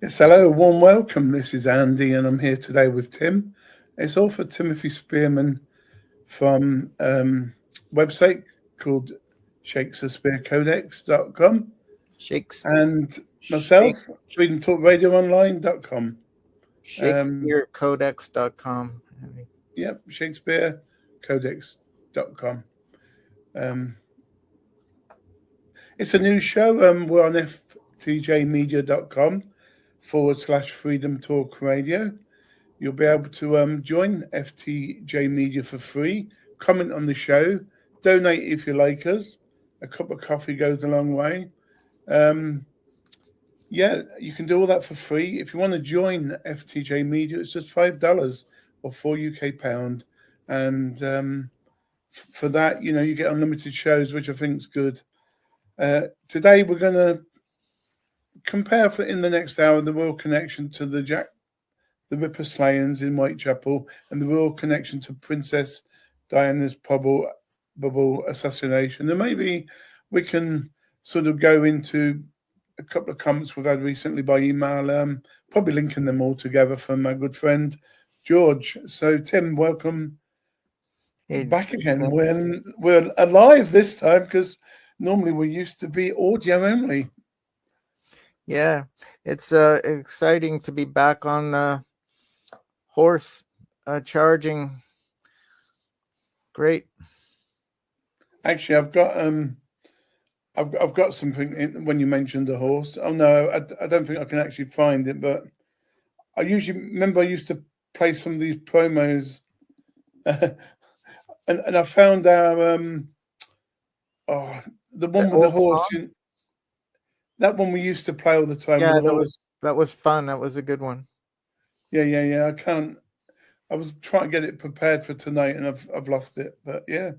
Yes, hello, warm welcome. This is Andy, and I'm here today with Tim. It's author Timothy Spearman from website called shakespearecodex.com Shakes, and Shake, myself, freedomtalkradioonline.com. ShakespeareCodex.com. Yep, shakespearecodex.com. Um, it's a new show. We're on ftjmedia.com/Freedom Talk Radio. You'll be able to join FTJ Media for free, comment on the show, donate if you like us. A cup of coffee goes a long way. Yeah, you can do all that for free. If you want to join FTJ Media, it's just $5 or £4 UK. And for that, you get unlimited shows, which I think is good. Today, we're going to compare in the next hour the Royal connection to the Ripper slayings in Whitechapel and the Royal connection to Princess Diana's bubble assassination. And maybe we can sort of go into a couple of comments we've had recently by email, probably linking them all together from my good friend George. So Tim, welcome back again. We're alive this time because normally we used to be audio only. Yeah, it's exciting to be back on the horse charging. Great. Actually, I've got something when you mentioned the horse. Oh no, I don't think I can actually find it, but I used to play some of these promos, and I found our the one with the horse. That one we used to play all the time. Yeah, that was fun. That was a good one. Yeah. I was trying to get it prepared for tonight, and I've lost it. But yeah.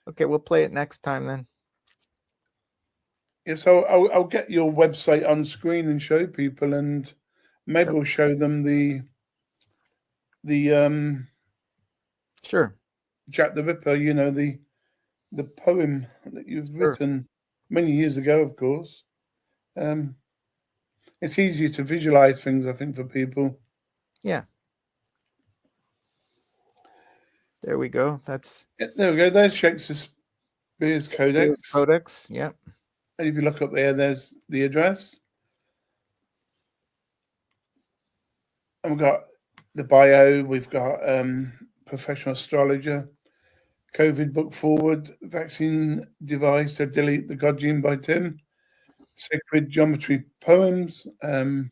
Okay, we'll play it next time then. Yeah, so I'll get your website on screen and show people, and maybe we'll show them the sure, Jack the Ripper. The poem that you've written many years ago, of course. It's easier to visualize things, I think, for people. Yeah. There we go. There we go. There's Shakespeare's Codex. Yeah. And if you look up there's the address. And we've got the bio. We've got professional astrologer, COVID book forward, vaccine device to delete the God gene by Tim, sacred geometry poems, and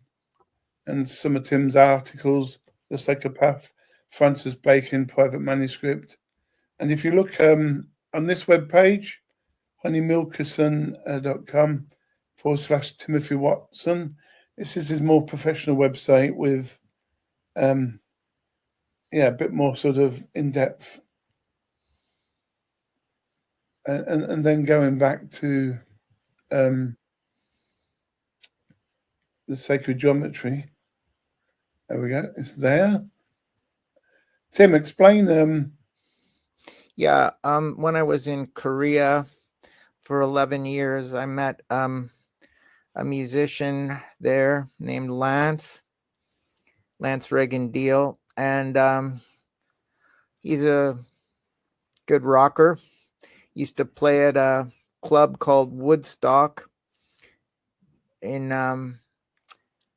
some of Tim's articles, The Psychopath, Francis Bacon, private manuscript. And if you look on this webpage, honeymilkerson.com/Timothy Watson, this is his more professional website with a bit more sort of in-depth. And then going back to the sacred geometry. There we go. It's there. Tim, explain. When I was in Korea for 11 years, I met a musician there named Lance Reagan Deal, and he's a good rocker. Used to play at a club called Woodstock in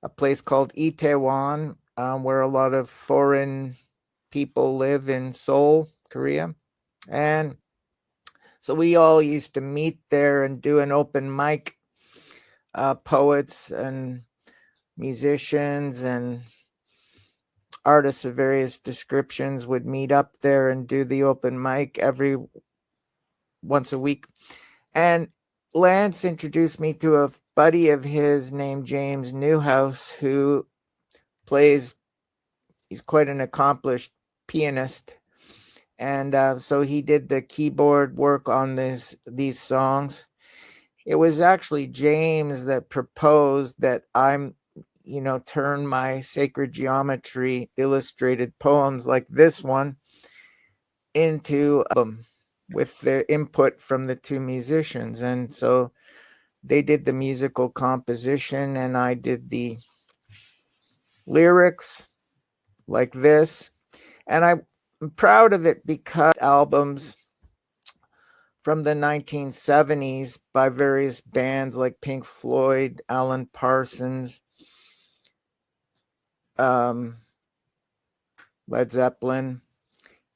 a place called Itaewon, where a lot of foreign people live in Seoul, Korea. And so we all used to meet there and do an open mic. Poets and musicians and artists of various descriptions would meet up there and do the open mic once a week. And Lance introduced me to a buddy of his named James Newhouse, who he's quite an accomplished pianist. And so he did the keyboard work on these songs. It was actually James that proposed that turn my sacred geometry illustrated poems like this one into with the input from the two musicians. And so they did the musical composition and I did the lyrics like this. And I'm proud of it because albums from the 1970s by various bands like Pink Floyd, Alan Parsons, Led Zeppelin,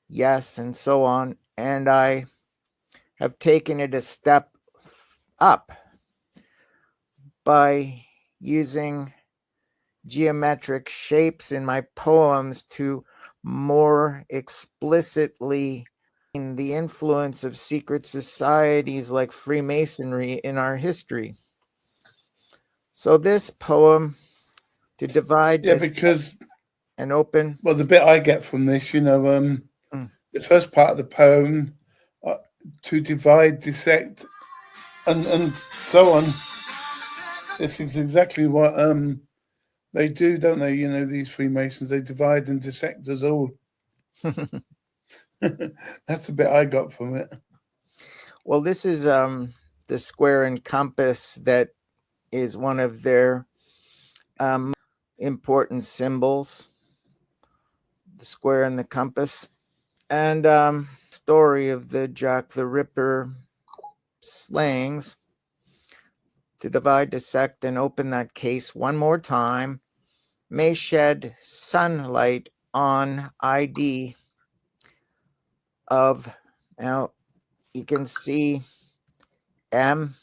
Yes, and so on. And I have taken it a step up by using geometric shapes in my poems to more explicitly the influence of secret societies like Freemasonry in our history. So this poem, to divide because and open. Well, the bit I get from this, the first part of the poem, to divide, dissect, and so on. This is exactly what they do, don't they? These Freemasons, they divide and dissect us all. That's the bit I got from it. Well, this is the square and compass that is one of their important symbols, the square and the compass. And story of the Jack the Ripper slayings. To divide, dissect, and open that case one more time may shed sunlight on ID of, now you can see MASO,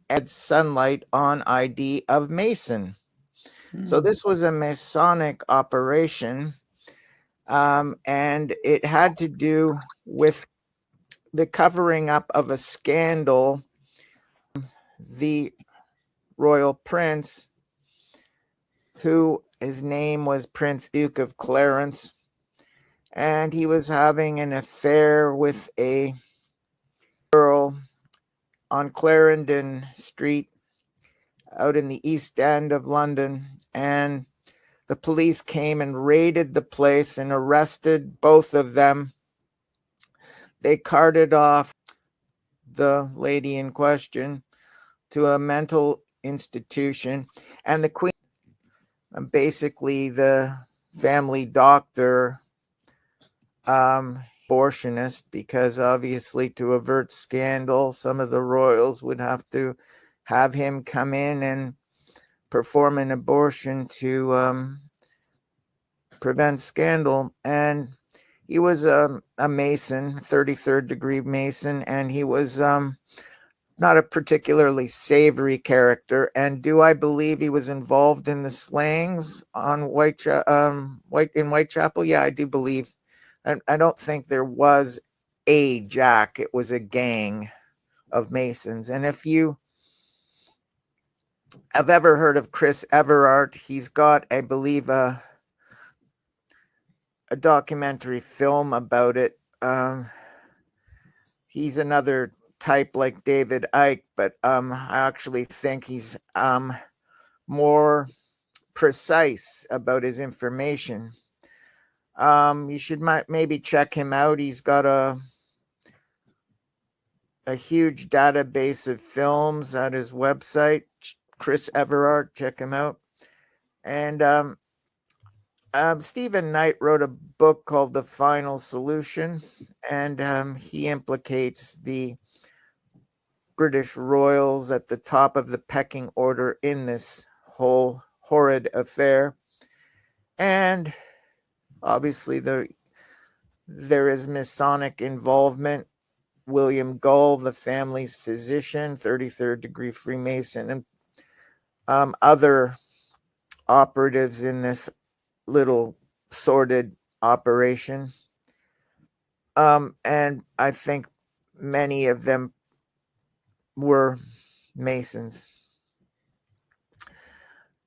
add sunlight on ID of Mason. So this was a Masonic operation, and it had to do with the covering up of a scandal. The royal prince, who his name was Prince Duke of Clarence, and he was having an affair with a girl on Clarendon Street out in the East End of London, and the police came and raided the place and arrested both of them. They carted off the lady in question to a mental institution, and the queen, basically the family doctor, abortionist, because obviously to avert scandal, some of the royals would have to have him come in and perform an abortion to prevent scandal. And he was a Mason, 33rd degree Mason, and he was not a particularly savory character. And do I believe he was involved in the slayings on Whitechapel? Yeah, I do believe. I don't think there was a Jack. It was a gang of Masons. And if you have ever heard of Chris Everard, he's got, I believe, a documentary film about it. He's another type like David Icke, but I actually think he's more precise about his information. You should maybe check him out. He's got a huge database of films at his website, Chris Everard. Check him out. And Stephen Knight wrote a book called The Final Solution, and he implicates the British royals at the top of the pecking order in this whole horrid affair. And obviously there is Masonic involvement. William Gull, the family's physician, 33rd degree Freemason, and other operatives in this little sordid operation. And I think many of them were Masons.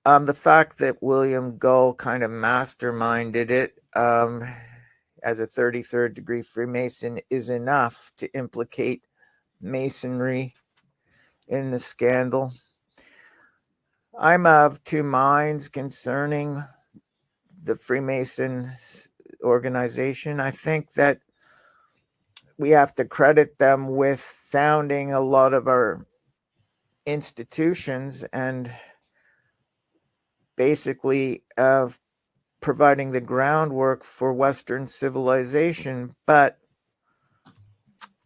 The fact that William Gull kind of masterminded it as a 33rd degree Freemason is enough to implicate Masonry in the scandal. I'm of two minds concerning the Freemason organization. I think that we have to credit them with founding a lot of our institutions and basically providing the groundwork for Western civilization, but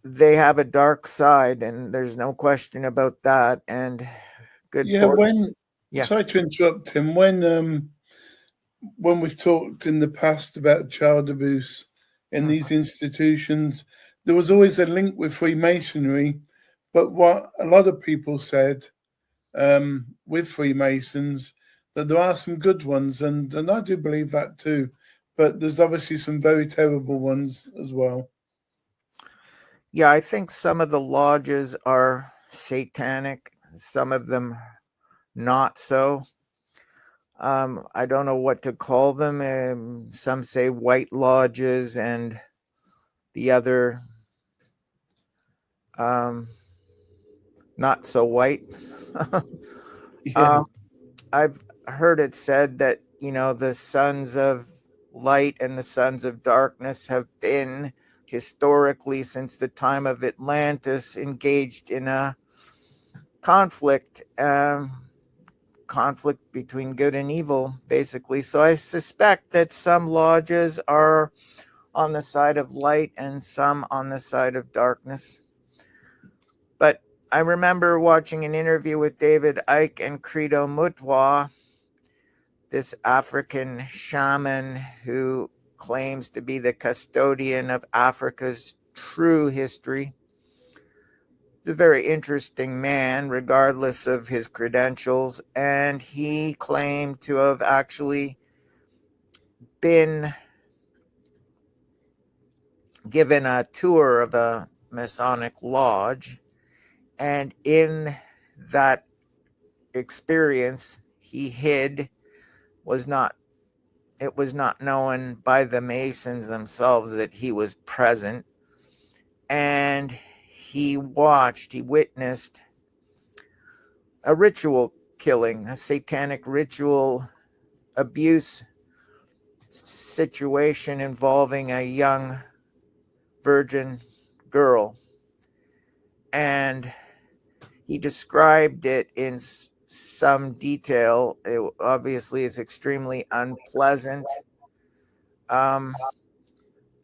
they have a dark side, and there's no question about that. And good. Yeah, sorry to interrupt him. When we've talked in the past about child abuse in these institutions, there was always a link with Freemasonry. But what a lot of people said with Freemasons, that there are some good ones, and I do believe that too. But there's obviously some very terrible ones as well. Yeah, I think some of the lodges are satanic, some of them not so. I don't know what to call them. Some say white lodges, and the other not so white. Yeah. I've heard it said that, the sons of light and the sons of darkness have been historically, since the time of Atlantis, engaged in a conflict between good and evil, basically. So I suspect that some lodges are on the side of light and some on the side of darkness. But I remember watching an interview with David Icke and Credo Mutwa, this African shaman who claims to be the custodian of Africa's true history. He's a very interesting man, regardless of his credentials, and he claimed to have actually been given a tour of a Masonic lodge, and in that experience he hid. It was not known by the Masons themselves that he was present, and he witnessed a ritual killing, a satanic ritual abuse situation involving a young virgin girl. And he described it in some detail. It obviously is extremely unpleasant.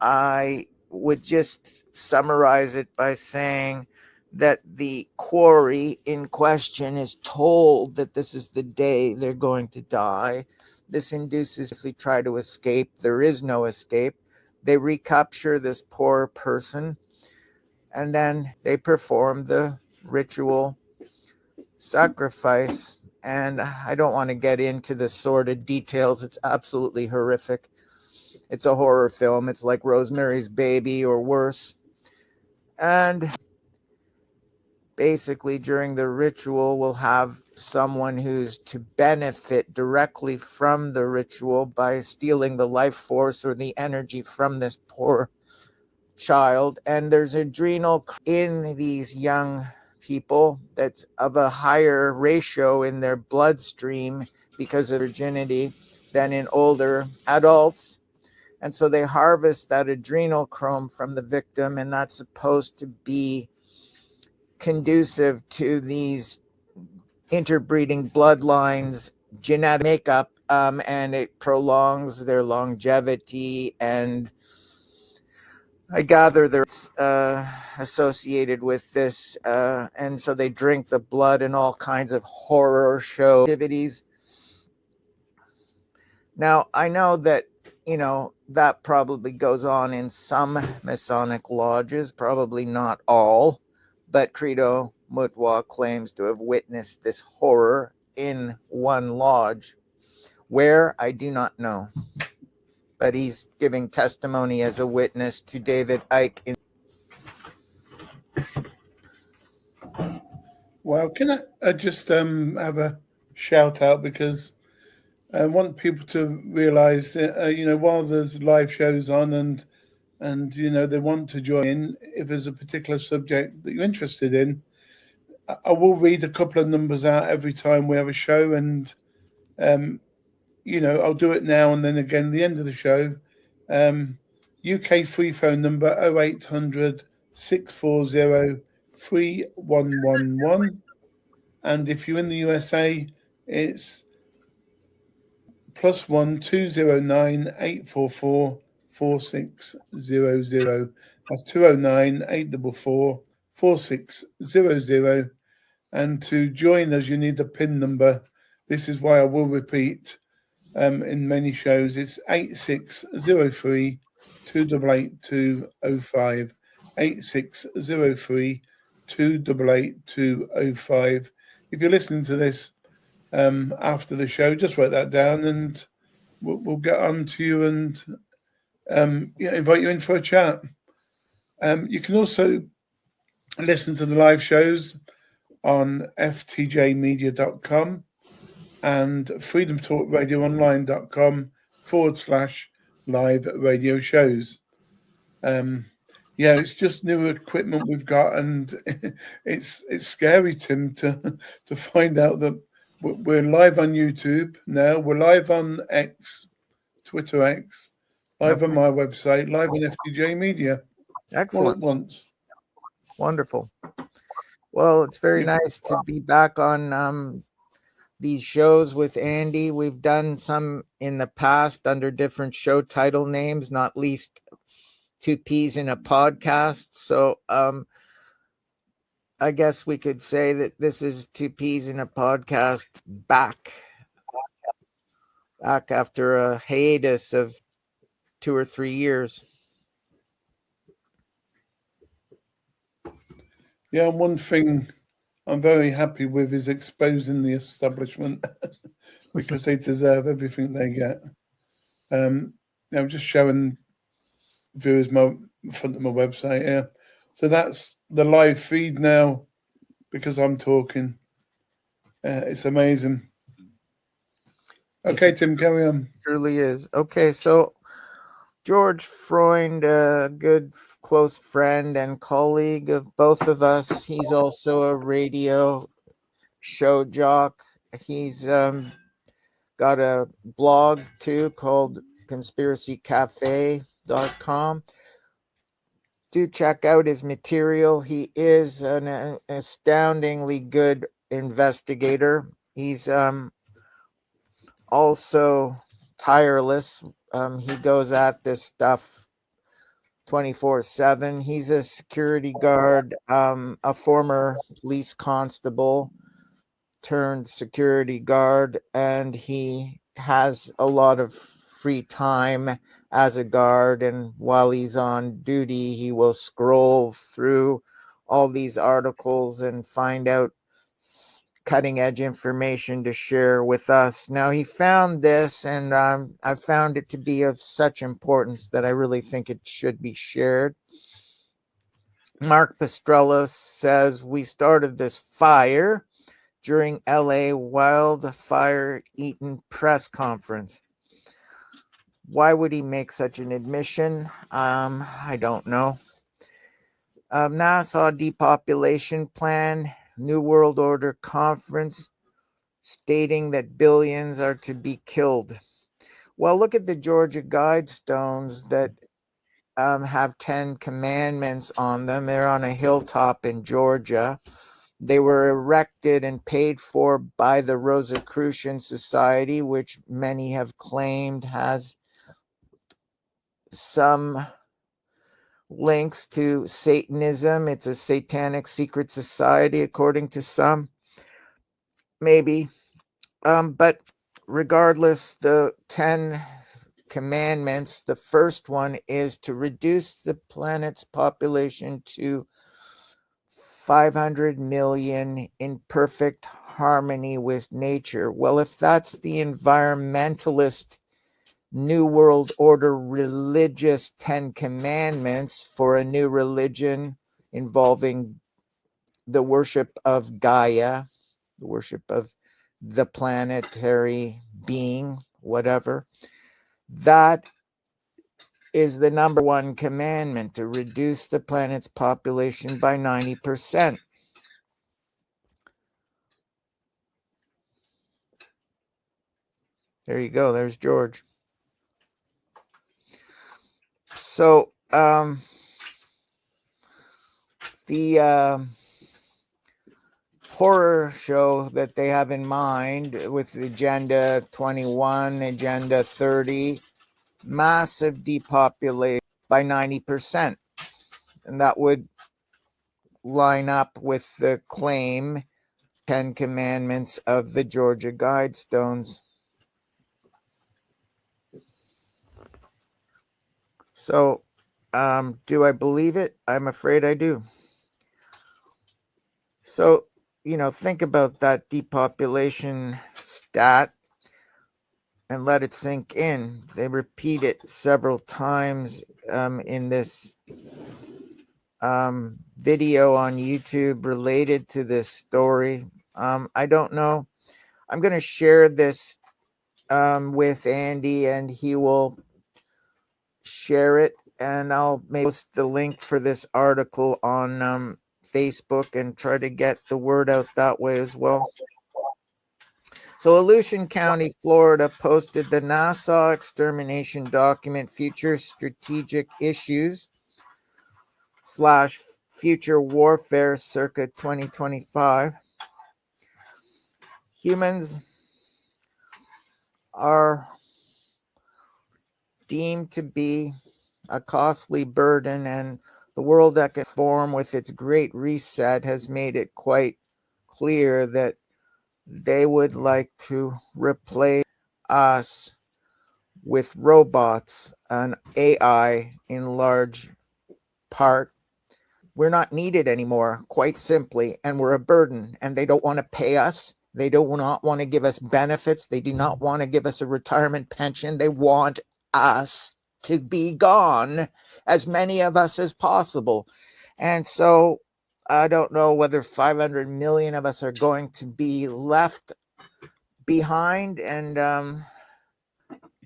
I would just summarize it by saying that the quarry in question is told that this is the day they're going to die. This induces to try to escape. There is no escape. They recapture this poor person, and then they perform the ritual sacrifice. And I don't want to get into the sordid details. It's absolutely horrific. It's a horror film. It's like Rosemary's Baby or worse. And basically, during the ritual, we'll have someone who's to benefit directly from the ritual by stealing the life force or the energy from this poor child. And there's adrenal in these young people that's of a higher ratio in their bloodstream because of virginity than in older adults. And so they harvest that adrenochrome from the victim, and that's supposed to be conducive to these interbreeding bloodlines, genetic makeup, and it prolongs their longevity. And I gather they're associated with this, and so they drink the blood in all kinds of horror show activities. Now, I know that, that probably goes on in some Masonic lodges, probably not all, but Credo Mutwa claims to have witnessed this horror in one lodge. Where, I do not know. But he's giving testimony as a witness to David Icke. Well, can I just have a shout out, because I want people to realize, while there's live shows on and they want to join in, if there's a particular subject that you're interested in, I will read a couple of numbers out every time we have a show, and I'll do it now and then again at the end of the show. UK free phone number 0800 640 3111, and if you're in the USA, it's +1 209 844 4600. That's 209 844 4600. And to join us, you need the PIN number. This is why I will repeat in many shows. It's 8603 288 205. 8603 288 205. If you're listening to this after the show, just write that down and we'll get on to you and invite you in for a chat. You can also listen to the live shows on ftjmedia.com and freedomtalkradioonline.com/live radio shows. It's just new equipment we've got, and it's scary, Tim, to find out that we're live on YouTube now. We're live on X, Twitter X, live on my website, live on FTJ Media. Excellent. All at once. Wonderful. Well, it's very nice to be back on these shows with Andy. We've done some in the past under different show title names, not least Two Peas in a Podcast. So I guess we could say that this is Two Peas in a Podcast back after a hiatus of 2 or 3 years. Yeah, one thing I'm very happy with is exposing the establishment because they deserve everything they get. I'm just showing viewers my front of my website here. So that's the live feed now because I'm talking. It's amazing. Okay, Tim, carry on. Truly is. Okay, so George Freund, a good close friend and colleague of both of us. He's also a radio show jock. He's got a blog too called conspiracycafe.com. Do check out his material. He is an astoundingly good investigator. He's also tireless. He goes at this stuff 24/7. He's a security guard, a former police constable turned security guard, and he has a lot of free time as a guard, and while he's on duty he will scroll through all these articles and find out cutting edge information to share with us. Now he found this, and I found it to be of such importance that I really think it should be shared. Mark Pestrelos says, we started this fire during LA wildfire-eaten press conference. Why would he make such an admission? I don't know. NASA depopulation plan, New World Order conference, stating that billions are to be killed. Well, look at the Georgia Guidestones that have 10 commandments on them. They're on a hilltop in Georgia. They were erected and paid for by the Rosicrucian Society, which many have claimed has some links to Satanism. It's a satanic secret society, according to some. Maybe. But regardless, the 10 commandments, the first one is to reduce the planet's population to 500 million in perfect harmony with nature. Well, if that's the environmentalist New World Order religious 10 commandments for a new religion involving the worship of Gaia, the worship of the planetary being, whatever, that is the number one commandment, to reduce the planet's population by 90%. There you go. There's George. So the horror show that they have in mind with Agenda 21, Agenda 30, massive depopulation by 90%. And that would line up with the claim 10 Commandments of the Georgia Guidestones. So, do I believe it? I'm afraid I do. So, think about that depopulation stat and let it sink in. They repeat it several times in this video on YouTube related to this story. I don't know. I'm going to share this with Andy, and he will share it, and I'll post the link for this article on Facebook and try to get the word out that way as well. So Aleutian County, Florida posted the Nassau extermination document, Future Strategic Issues / Future Warfare circa 2025. Humans are deemed to be a costly burden, and the World Economic Forum, with its Great Reset, has made it quite clear that they would like to replace us with robots and AI in large part. We're not needed anymore, quite simply, and we're a burden, and they don't want to pay us. They do not want to give us benefits. They do not want to give us a retirement pension. They want us to be gone, as many of us as possible. And so I don't know whether 500 million of us are going to be left behind, and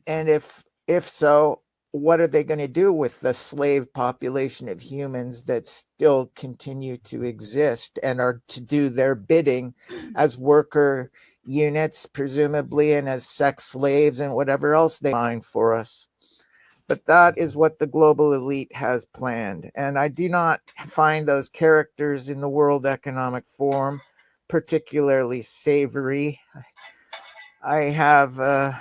if so, what are they going to do with the slave population of humans that still continue to exist and are to do their bidding as worker units, presumably, and as sex slaves and whatever else they find for us? But that is what the global elite has planned. And I do not find those characters in the World Economic Forum particularly savory. I have a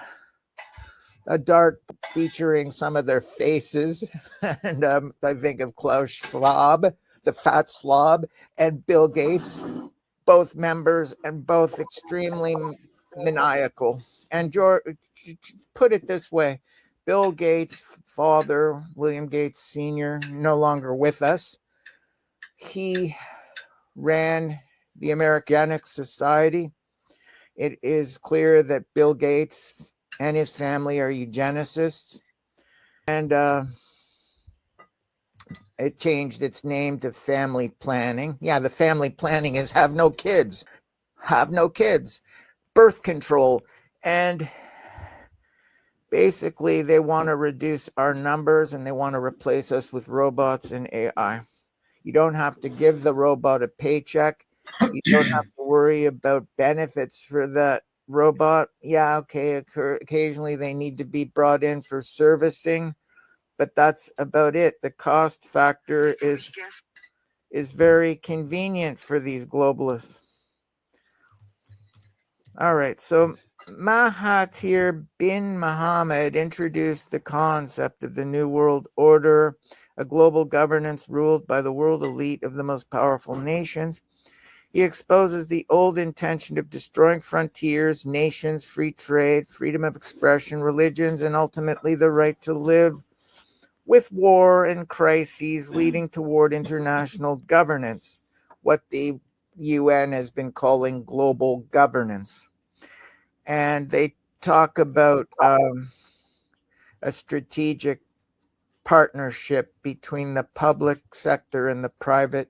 dart featuring some of their faces, and I think of Klaus Schwab, the fat slob, and Bill Gates, both members and both extremely maniacal. And George, put it this way, Bill Gates' father, William Gates Sr., no longer with us. He ran the Americanic Society. It is clear that Bill Gates and his family are eugenicists, and it changed its name to family planning. Yeah, the family planning is have no kids, birth control, and basically they want to reduce our numbers, and they want to replace us with robots and AI. You don't have to give the robot a paycheck. You don't have to worry about benefits for that robot. Yeah, okay, occasionally they need to be brought in for servicing, but that's about it. The cost factor is very convenient for these globalists. All right, so Mahathir bin Mohammed introduced the concept of the New World Order, a global governance ruled by the world elite of the most powerful nations. He exposes the old intention of destroying frontiers, nations, free trade, freedom of expression, religions, and ultimately the right to live with war and crises, leading toward international governance, what the UN has been calling global governance. And they talk about a strategic partnership between the public sector and the private,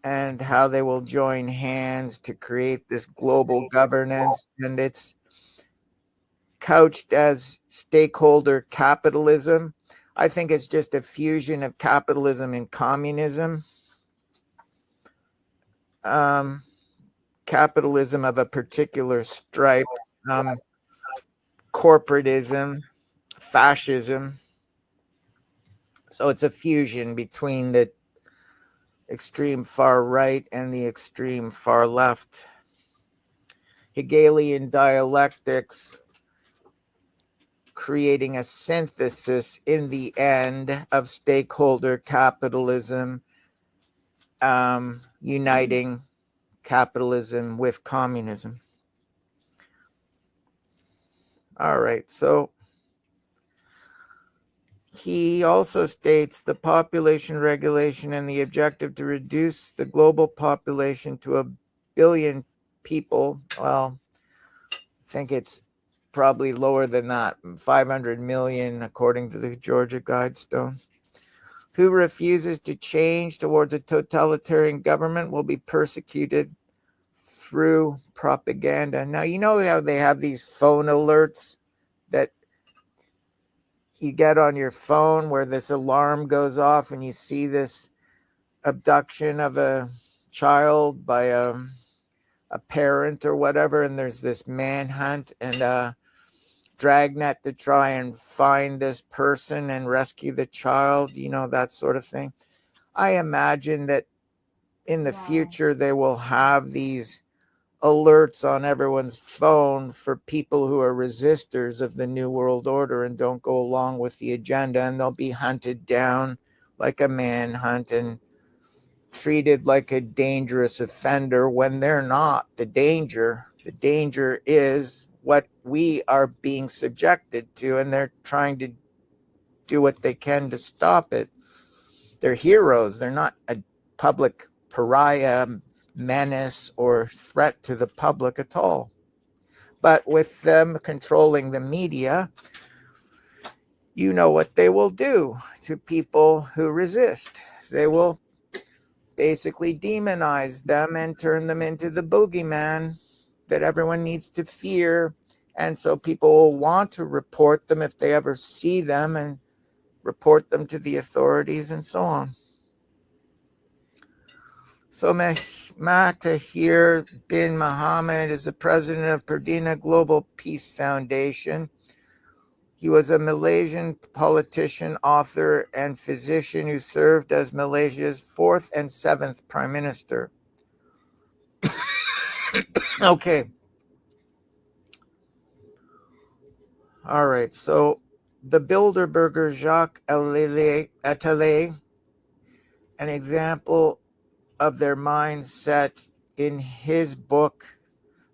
and how they will join hands to create this global governance. And it's couched as stakeholder capitalism. I think it's just a fusion of capitalism and communism. Capitalism of a particular stripe, corporatism, fascism. So it's a fusion between the extreme far right and the extreme far left. Hegelian dialectics creating a synthesis in the end of stakeholder capitalism, uniting capitalism with communism. All right, so he also states the population regulation and the objective to reduce the global population to 1 billion people. Well, I think it's probably lower than that, 500 million, according to the Georgia Guidestones. Who refuses to change towards a totalitarian government will be persecuted through propaganda. Now, you know how they have these phone alerts that you get on your phone where this alarm goes off and you see this abduction of a child by a parent or whatever, and there's this manhunt and a dragnet to try and find this person and rescue the child, you know, that sort of thing. I imagine that in the future they will have these alerts on everyone's phone for people who are resistors of the New World Order and don't go along with the agenda, and they'll be hunted down like a manhunt and treated like a dangerous offender when they're not the danger. The danger is what we are being subjected to, and they're trying to do what they can to stop it. They're heroes. They're not a public pariah, menace, or threat to the public at all. But with them controlling the media, you know what they will do to people who resist. They will basically demonize them and turn them into the boogeyman that everyone needs to fear. And so people will want to report them if they ever see them and report them to the authorities and so on. So Mahathir bin Mohamad is the president of Perdina Global Peace Foundation. He was a Malaysian politician, author, and physician who served as Malaysia's 4th and 7th prime minister. Okay. All right. So the Bilderberger Jacques Attali, an example of their mindset in his book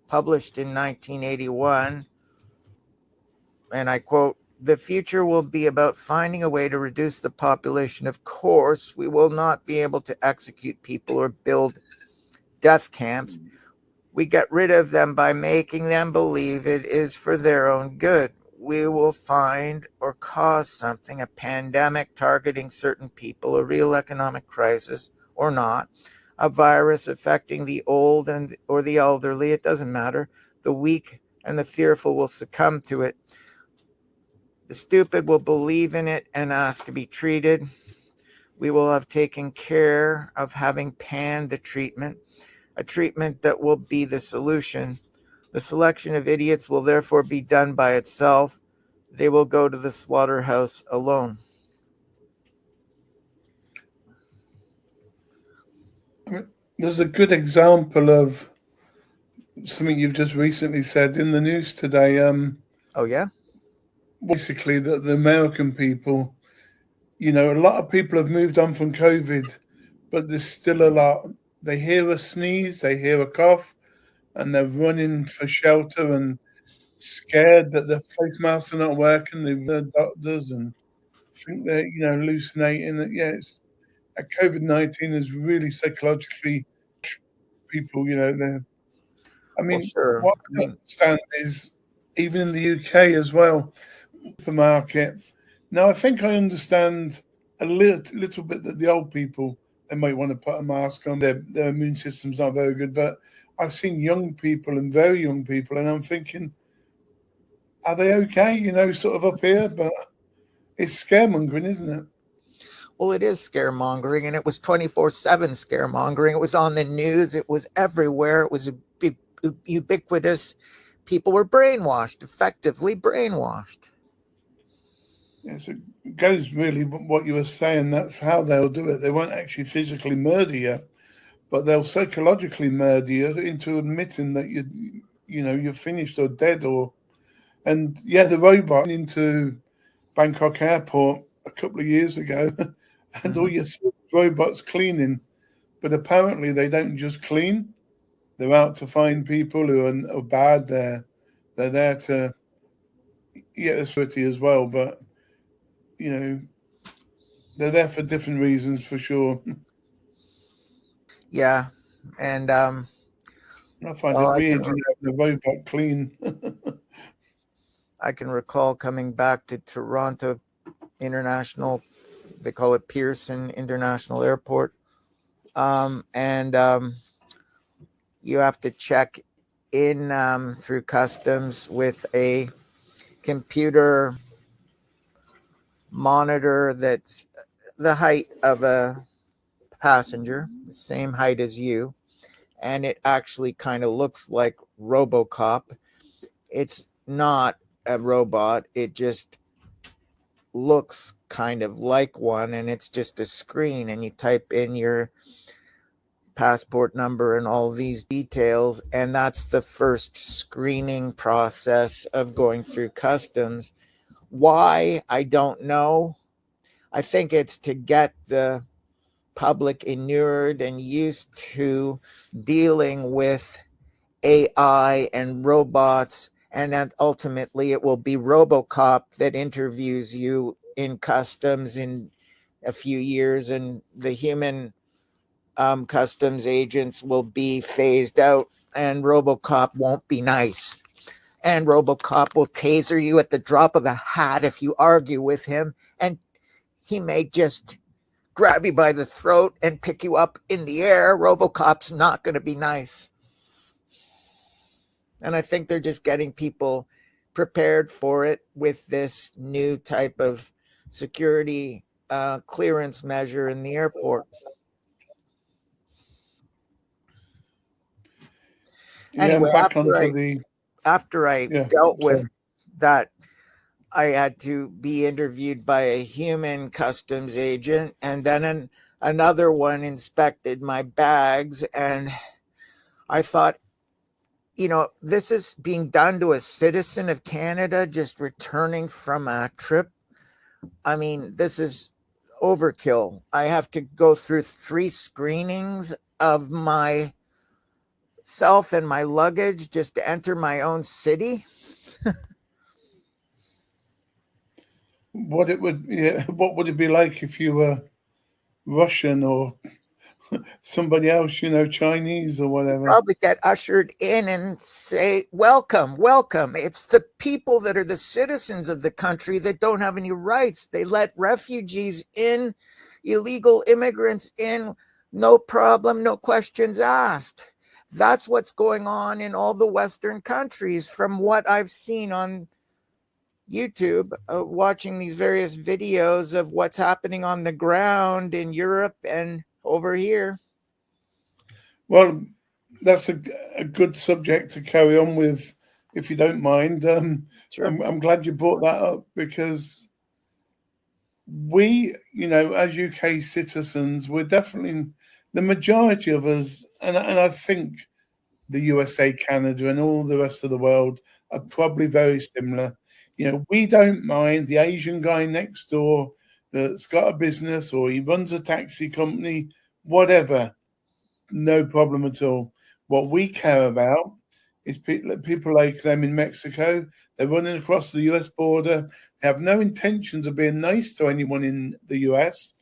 published in 1981, and I quote, "The future will be about finding a way to reduce the population. Of course, we will not be able to execute people or build death camps. We get rid of them by making them believe it is for their own good. We will find or cause something, a pandemic targeting certain people, a real economic crisis or not, a virus affecting the old and or the elderly, it doesn't matter. The weak and the fearful will succumb to it. The stupid will believe in it and ask to be treated. We will have taken care of having panned the treatment, a treatment that will be the solution. The selection of idiots will therefore be done by itself. They will go to the slaughterhouse alone." There's a good example of something you've just recently said in the news today. Oh, yeah? Basically, that the American people, you know, a lot of people have moved on from COVID, but there's still a lot. They hear a sneeze, they hear a cough, and they're running for shelter and scared that their face masks are not working. They're doctors and think they're, you know, hallucinating. That yeah, it's COVID-19 is really psychologically people. You know, they're. I Well, mean, sure. what I don't understand is even in the UK as well, supermarket. Now, I think I understand a little bit that the old people they might want to put a mask on. Their immune system's not very good, but I've seen young people and very young people, and I'm thinking, are they okay? You know, sort of up here, but it's scaremongering, isn't it? Well, it is scaremongering, and it was 24/7 scaremongering. It was on the news. It was everywhere. It was ubiquitous. People were brainwashed, effectively brainwashed. Yes, it goes really what you were saying. That's how they'll do it. They won't actually physically murder you, but they'll psychologically murder you into admitting that you're finished or dead. And yeah, the robot into Bangkok airport a couple of years ago, and all you see is robots cleaning. But apparently, they don't just clean; they're out to find people who are bad. They're there to get the security as well, but you know they're there for different reasons for sure. Yeah, and I find well, it weird, having a robot clean. I can recall coming back to Toronto International. They call it Pearson International Airport, and you have to check in through customs with a computer monitor that's the height of a passenger, the same height as you, and it actually kind of looks like RoboCop. It's not a robot, it just looks kind of like one, and it's just a screen, and you type in your passport number and all these details, and that's the first screening process of going through customs. Why? I don't know. I think it's to get the public inured and used to dealing with AI and robots, and that ultimately it will be RoboCop that interviews you in customs in a few years, and the human customs agents will be phased out, and RoboCop won't be nice. And RoboCop will taser you at the drop of a hat if you argue with him, and he may just grab you by the throat and pick you up in the air. RoboCop's not going to be nice. And I think they're just getting people prepared for it with this new type of security clearance measure in the airport. Yeah, Anyway, back after I dealt with that, I had to be interviewed by a human customs agent, and then another one inspected my bags, and I thought, this is being done to a citizen of Canada just returning from a trip. I mean, this is overkill. I have to go through 3 screenings of myself and my luggage just to enter my own city. What would it be like if you were Russian or somebody else, Chinese or whatever? Probably get ushered in and say, welcome, welcome. It's the people that are the citizens of the country that don't have any rights. They let refugees in, illegal immigrants in, no problem, no questions asked. That's what's going on in all the Western countries from what I've seen on YouTube, watching these various videos of what's happening on the ground in Europe and over here. Well, that's a good subject to carry on with, if you don't mind. Sure. I'm glad you brought that up, because we, as UK citizens, we're definitely, the majority of us, and I think the USA, Canada, and all the rest of the world are probably very similar. We don't mind the Asian guy next door that's got a business, or he runs a taxi company, whatever. No problem at all. What we care about is people like them in Mexico. They're running across the US border. They have no intentions of being nice to anyone in the US.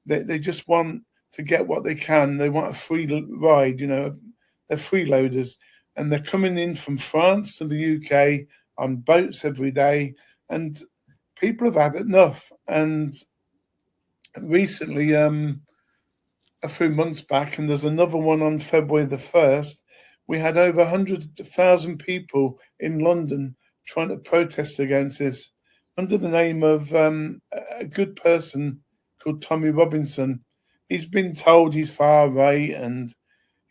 They just want to get what they can. They want a free ride, they're freeloaders. And they're coming in from France to the UK on boats every day. And people have had enough. And recently, a few months back, and there's another one on February the 1st, we had over 100,000 people in London trying to protest against this under the name of a good person called Tommy Robinson. He's been told he's far right, and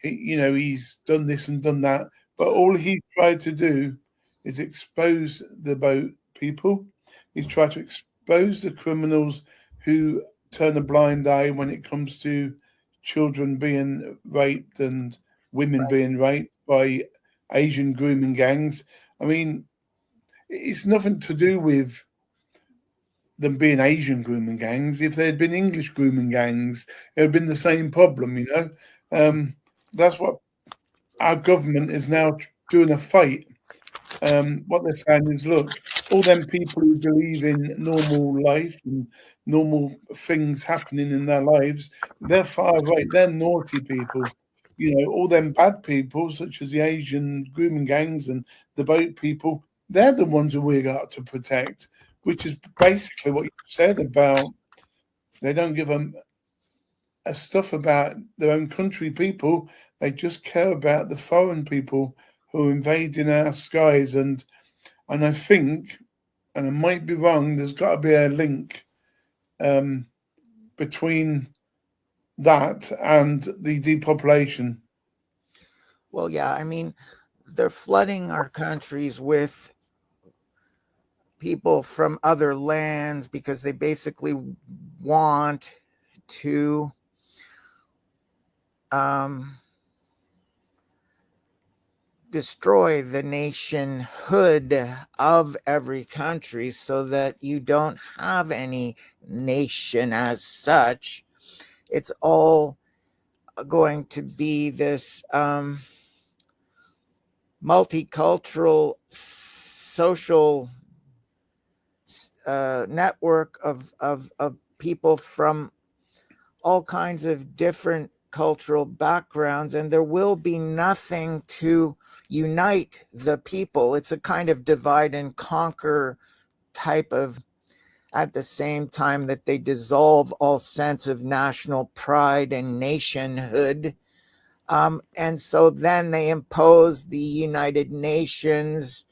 he's done this and done that, but all he tried to do is expose the boat people. He's tried to expose the criminals who turn a blind eye when it comes to children being raped and women being raped by Asian grooming gangs. I mean, it's nothing to do with them being Asian grooming gangs. If there had been English grooming gangs, it would have been the same problem, you know. That's what our government is now doing a fight. What they're saying is, look, all them people who believe in normal life and normal things happening in their lives, they're far right. They're naughty people. You know, all them bad people, such as the Asian grooming gangs and the boat people, they're the ones who we got to protect, which is basically what you said about they don't give them a stuff about their own country people. They just care about the foreign people who are invading our skies. And I think, and I might be wrong, there's got to be a link between that and the depopulation. Well, yeah, I mean, they're flooding our countries with people from other lands because they basically want to destroy the nationhood of every country so that you don't have any nation as such. It's all going to be this multicultural social network of people from all kinds of different cultural backgrounds, and there will be nothing to unite the people. It's a kind of divide and conquer type of, at the same time that they dissolve all sense of national pride and nationhood. And so then they impose the United Nations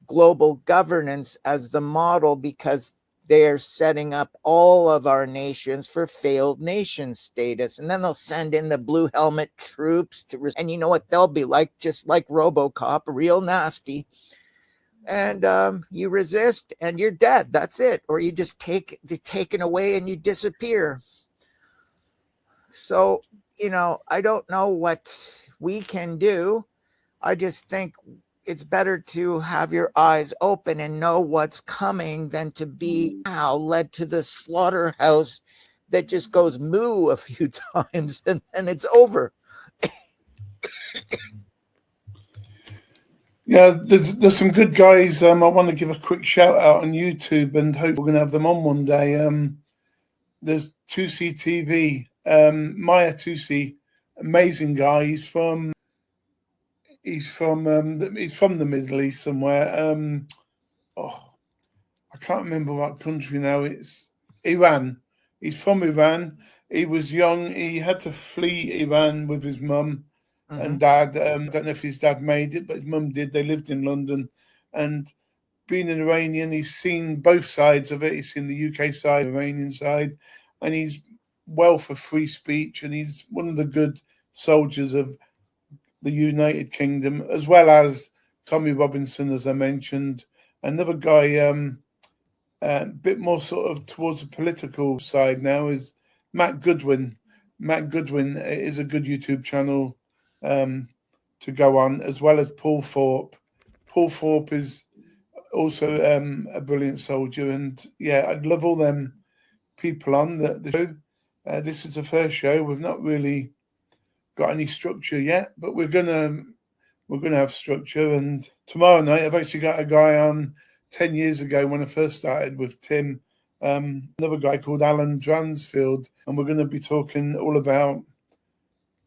global governance as the model because they are setting up all of our nations for failed nation status. And then they'll send in the blue helmet troops and you know what they'll be like, just like RoboCop, real nasty. And you resist and you're dead. That's it. Or you just taken away and you disappear. So, you know, I don't know what we can do. I just think it's better to have your eyes open and know what's coming than to be now led to the slaughterhouse that just goes moo a few times and then it's over. Yeah, there's some good guys. I want to give a quick shout out on YouTube and hope we're going to have them on one day. There's 2C TV, Maya 2C, amazing guy. He's from the Middle East somewhere. I can't remember what country now. It's Iran. He's from Iran. He was young. He had to flee Iran with his mum and dad. I don't know if his dad made it, but his mum did. They lived in London. And being an Iranian, he's seen both sides of it. He's seen the UK side, the Iranian side, and he's well for free speech. And he's one of the good soldiers of the United Kingdom, as well as Tommy Robinson, as I mentioned. Another guy, a bit more sort of towards the political side now, is Matt Goodwin. Matt Goodwin is a good YouTube channel to go on, as well as Paul Thorpe. Paul Thorpe is also a brilliant soldier, and yeah, I'd love all them people on the show. This is the first show. We've not really got any structure yet, but we're gonna have structure. And tomorrow night, I've actually got a guy on 10 years ago when I first started with Tim, another guy called Alan Dransfield, and we're going to be talking all about,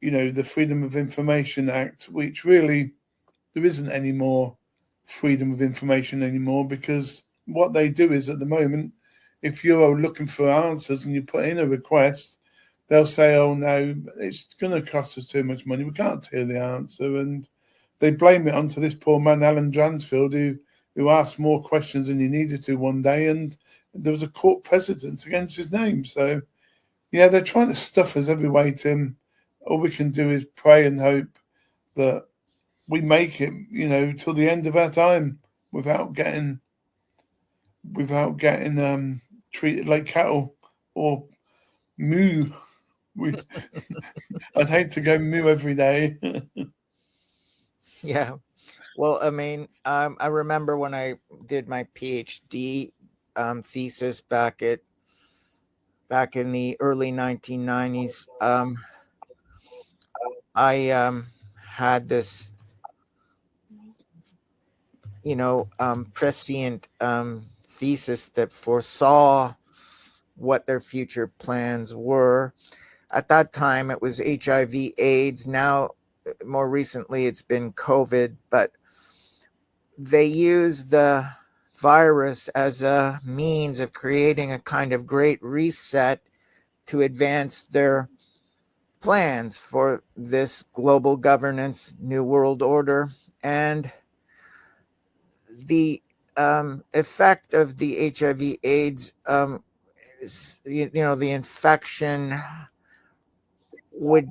you know, the Freedom of Information Act, which really there isn't any more freedom of information anymore, because what they do is at the moment, if you're looking for answers and you put in a request, they'll say, oh no, it's going to cost us too much money, we can't tell the answer. And they blame it onto this poor man, Alan Dransfield, who asked more questions than he needed to one day, and there was a court precedent against his name. So, yeah, they're trying to stuff us every way, Tim. All we can do is pray and hope that we make it, you know, till the end of our time without getting treated like cattle or moo. I'd hate to go moo every day. Yeah. Well, I mean, I remember when I did my PhD thesis back in the early 1990s. I had this, prescient thesis that foresaw what their future plans were. At that time, it was HIV/AIDS. Now, more recently, it's been COVID, but they use the virus as a means of creating a kind of great reset to advance their plans for this global governance, new world order. And the effect of the HIV/AIDS, the infection would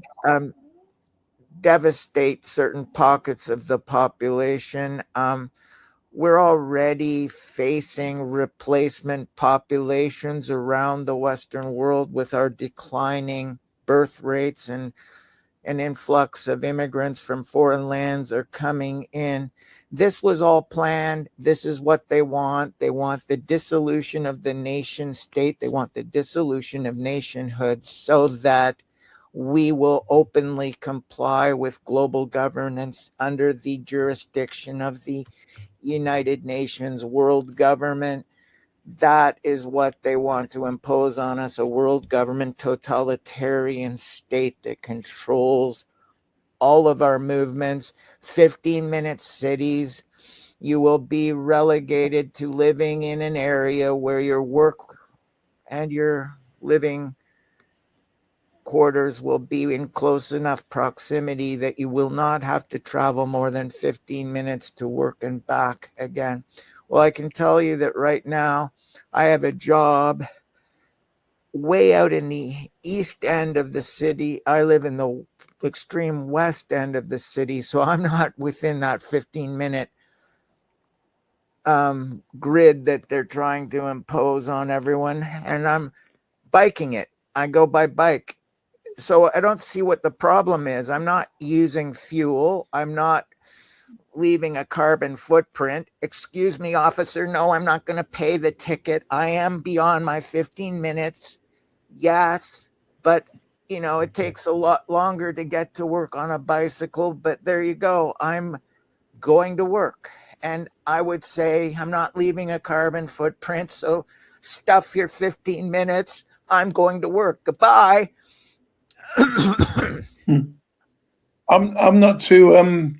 devastate certain pockets of the population. We're already facing replacement populations around the Western world with our declining birth rates, and an influx of immigrants from foreign lands are coming in. This was all planned. This is what they want. They want the dissolution of the nation state. They want the dissolution of nationhood so that we will openly comply with global governance under the jurisdiction of the United Nations world government. That is what they want to impose on us, a world government totalitarian state that controls all of our movements, 15-minute cities. You will be relegated to living in an area where your work and your living quarters will be in close enough proximity that you will not have to travel more than 15 minutes to work and back again. Well, I can tell you that right now I have a job way out in the east end of the city. I live in the extreme west end of the city, so I'm not within that 15-minute grid that they're trying to impose on everyone, and I'm biking it. I go by bike. So I don't see what the problem is. I'm not using fuel. I'm not leaving a carbon footprint. Excuse me, officer. No, I'm not going to pay the ticket. I am beyond my 15 minutes. Yes, but it takes a lot longer to get to work on a bicycle. But there you go. I'm going to work. And I would say I'm not leaving a carbon footprint. So stuff your 15 minutes. I'm going to work. Goodbye. I'm not too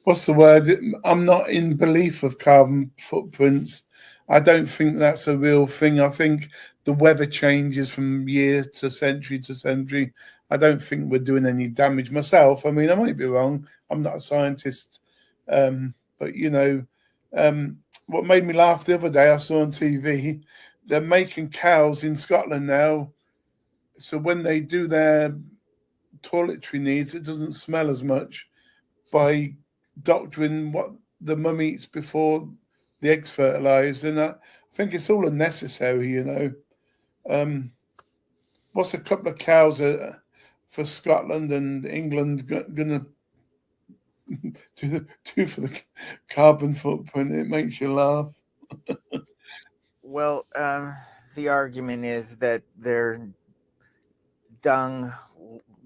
what's the word? I'm not in belief of carbon footprints. I don't think that's a real thing. I think the weather changes from year to century to century. I don't think we're doing any damage myself. I mean, I might be wrong. I'm not a scientist. But what made me laugh the other day, I saw on TV, they're making cows in Scotland now. So when they do their toiletry needs, it doesn't smell as much by doctoring what the mum eats before the eggs fertilized. And I think it's all unnecessary. What's a couple of cows for Scotland and England gonna do for the carbon footprint? It makes you laugh. Well, the argument is that their dung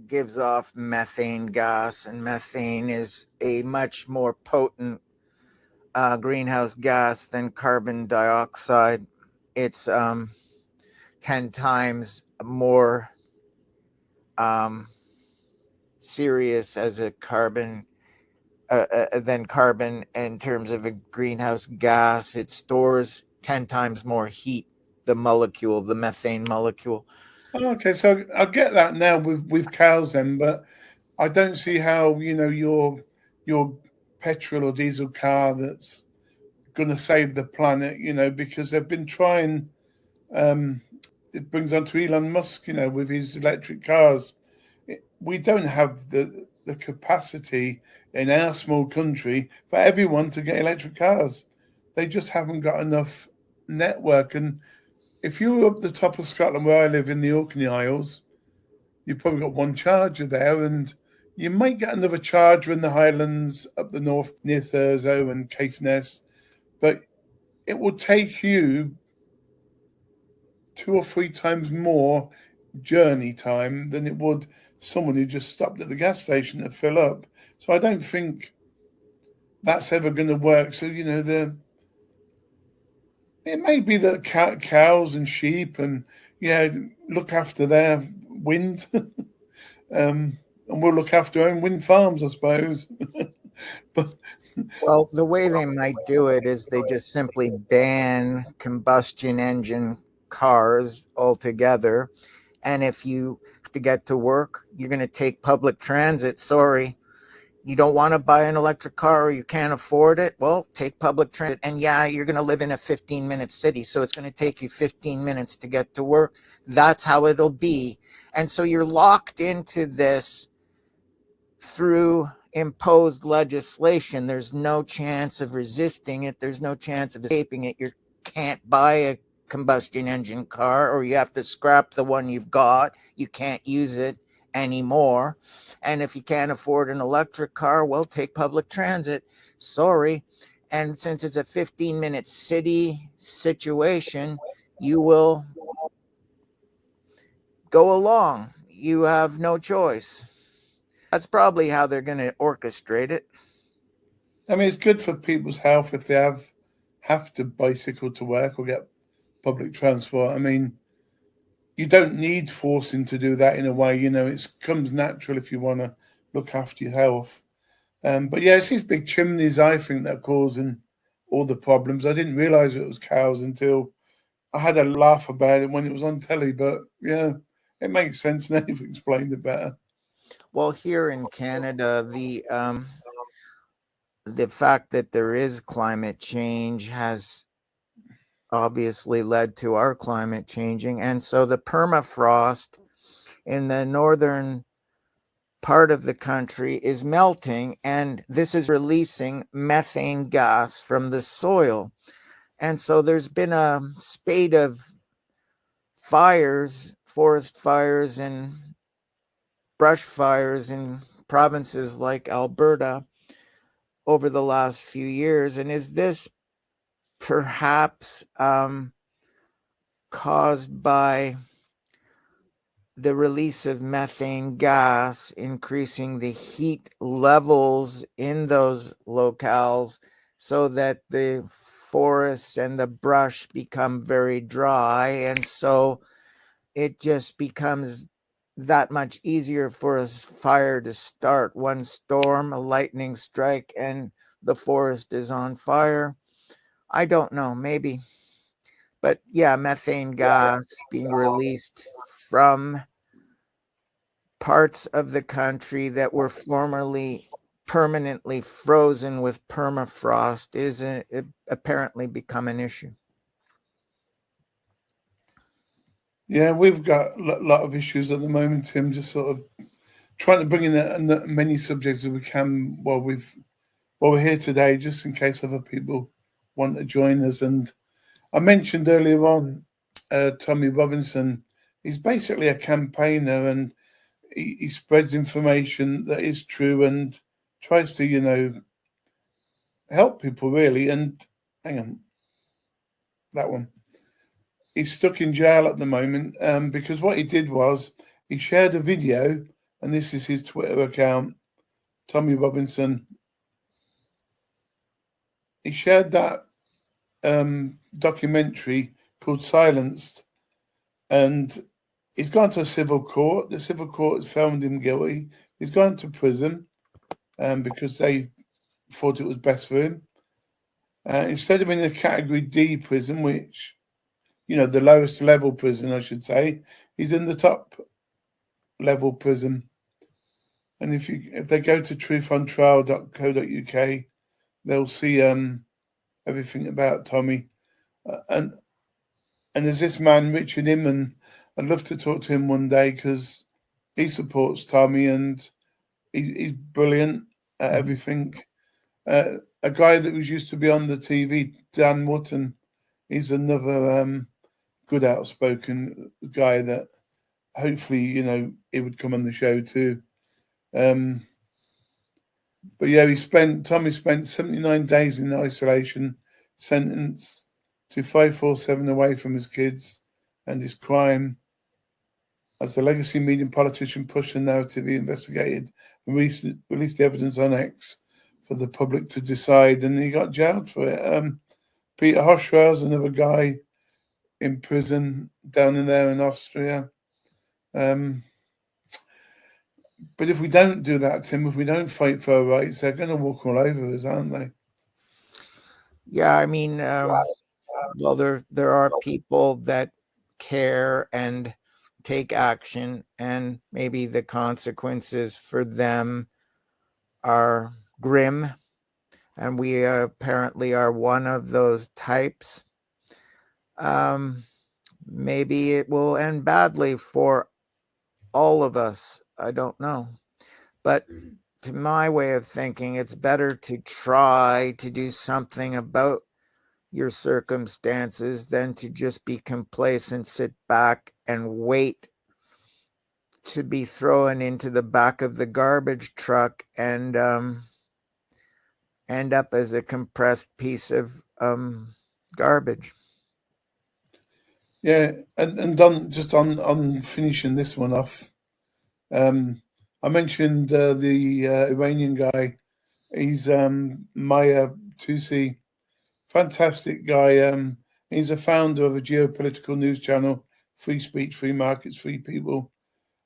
gives off methane gas, and methane is a much more potent greenhouse gas than carbon dioxide. It's 10 times more serious as a carbon than carbon in terms of a greenhouse gas. It stores 10 times more heat, the methane molecule. Oh, okay, so I get that now with cows then, but I don't see how your petrol or diesel car that's going to save the planet, because they've been trying. It brings on to Elon Musk, with his electric cars. We don't have the capacity in our small country for everyone to get electric cars. They just haven't got enough network. And if you were up the top of Scotland where I live in the Orkney Isles, you've probably got one charger there, and you might get another charger in the Highlands up the north near Thurso and Caithness, but it will take you 2 or 3 times more journey time than it would someone who just stopped at the gas station to fill up. So I don't think that's ever going to work. So, it may be that cows and sheep and look after their wind, and we'll look after our own wind farms, I suppose. But Well, the way they might do it is they just simply ban combustion engine cars altogether. And if you have to get to work, you're going to take public transit. Sorry, you don't want to buy an electric car or you can't afford it. Well, take public transit. And yeah, you're going to live in a 15-minute city, so it's going to take you 15 minutes to get to work. That's how it'll be. And so you're locked into this through imposed legislation. There's no chance of resisting it. There's no chance of escaping it. You can't buy a combustion engine car, or you have to scrap the one you've got. You can't use it anymore. And if you can't afford an electric car, well, take public transit. Sorry. And since it's a 15-minute city situation, you will go along. You have no choice. That's probably how they're going to orchestrate it. I mean, it's good for people's health if they have to bicycle to work or get public transport. I mean, you don't need forcing to do that in a way. It comes natural if you want to look after your health. But yeah, it's these big chimneys, I think, that are causing all the problems. I didn't realise it was cows until I had a laugh about it when it was on telly. But yeah, it makes sense now you've explained it better. Well, here in Canada, the fact that there is climate change has obviously led to our climate changing. And so the permafrost in the northern part of the country is melting, and this is releasing methane gas from the soil. And so there's been a spate of fires, forest fires and brush fires in provinces like Alberta over the last few years. And is this perhaps caused by the release of methane gas, increasing the heat levels in those locales so that the forests and the brush become very dry? And so it just becomes that much easier for a fire to start. One storm, a lightning strike, and the forest is on fire. I don't know, maybe. But yeah, methane gas being released from parts of the country that were formerly permanently frozen with permafrost is apparently become an issue. Yeah, we've got a lot of issues at the moment, Tim, just sort of trying to bring in as many subjects as we can while we're here today, just in case other people want to join us. And I mentioned earlier on Tommy Robinson. He's basically a campaigner, and he spreads information that is true and tries to, help people really. And hang on, that one. He's stuck in jail at the moment because what he did was he shared a video, and this is his Twitter account, Tommy Robinson. He shared that documentary called Silenced, and he's gone to a civil court. The civil court has found him guilty. He's gone to prison because they thought it was best for him. Instead of in a category D prison, which, the lowest level prison, I should say, he's in the top level prison. And if they go to truthontrial.co.uk, they'll see everything about Tommy. And there's this man, Richard Inman. I'd love to talk to him one day because he supports Tommy and he's brilliant at everything. A guy that was used to be on the TV, Dan Wootton, he's another good outspoken guy that hopefully, you know, he would come on the show too. But yeah, Tommy spent 79 days in isolation, sentenced to 547 away from his kids and his crime. As the legacy media politician pushed the narrative, he investigated and released the evidence on X for the public to decide, and he got jailed for it. Peter Hochstrau's another guy in prison down in there in Austria. But if we don't do that, Tim, if we don't fight for our rights, they're going to walk all over us, aren't they? Yeah, I mean, well, there are people that care and take action, and maybe the consequences for them are grim, and we apparently are one of those types. Maybe it will end badly for all of us. I don't know. But to my way of thinking, it's better to try to do something about your circumstances than to just be complacent, sit back and wait to be thrown into the back of the garbage truck and end up as a compressed piece of garbage. Yeah, and on finishing this one off, I mentioned the Iranian guy. He's Maya Tusi, fantastic guy. He's a founder of a geopolitical news channel, Free Speech, Free Markets, Free People,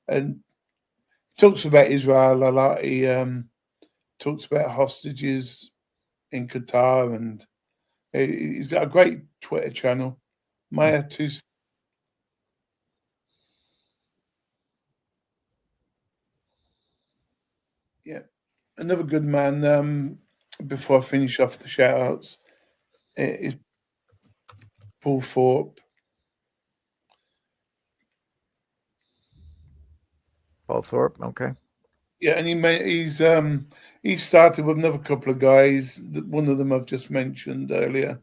and talks about Israel a lot. He talks about hostages in Qatar, and he's got a great Twitter channel, Maya Tusi. Yeah, another good man. Before I finish off the shout outs, is Paul Thorpe. Paul Thorpe, okay. Yeah, and he started with another couple of guys. One of them I've just mentioned earlier,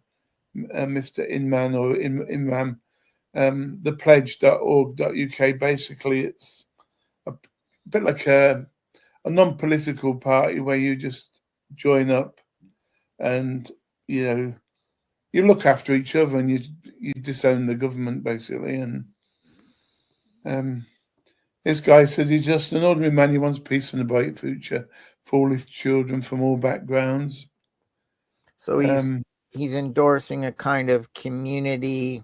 Mr. Inman or Imran. Thepledge.org.uk. Basically, it's a bit like a non-political party where you just join up and you look after each other and you disown the government basically. And this guy says he's just an ordinary man. He wants peace and a bright future for all his children from all backgrounds. So he's endorsing a kind of community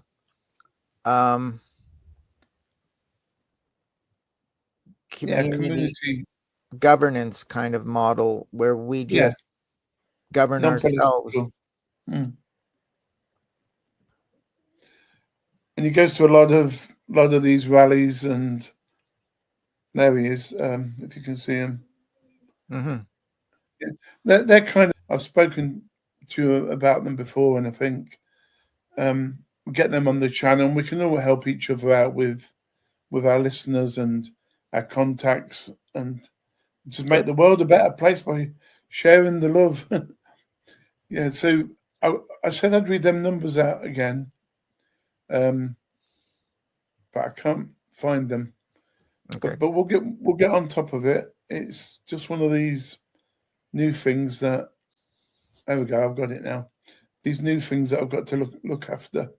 community governance kind of model where we just govern ourselves. And he goes to a lot of these rallies, and there he is. If you can see him, yeah, they're kind of. I've spoken to you about them before, and I think get them on the channel, and we can all help each other out with our listeners and our contacts, and just make the world a better place by sharing the love. Yeah. So I said I'd read them numbers out again. But I can't find them. Okay. But we'll get on top of it. It's just one of these new things that there we go, I've got it now. These new things that I've got to look after.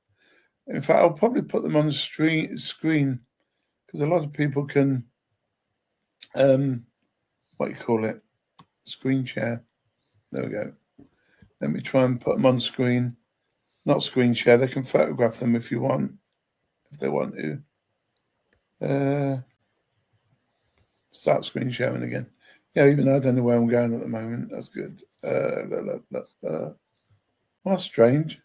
In fact, I'll probably put them on the screen because a lot of people can what do you call it? Screen share. There we go. Let me try and put them on screen. Not screen share, they can photograph them if they want to. Start screen sharing again. Yeah, even though I don't know where I'm going at the moment. That's good. That's strange.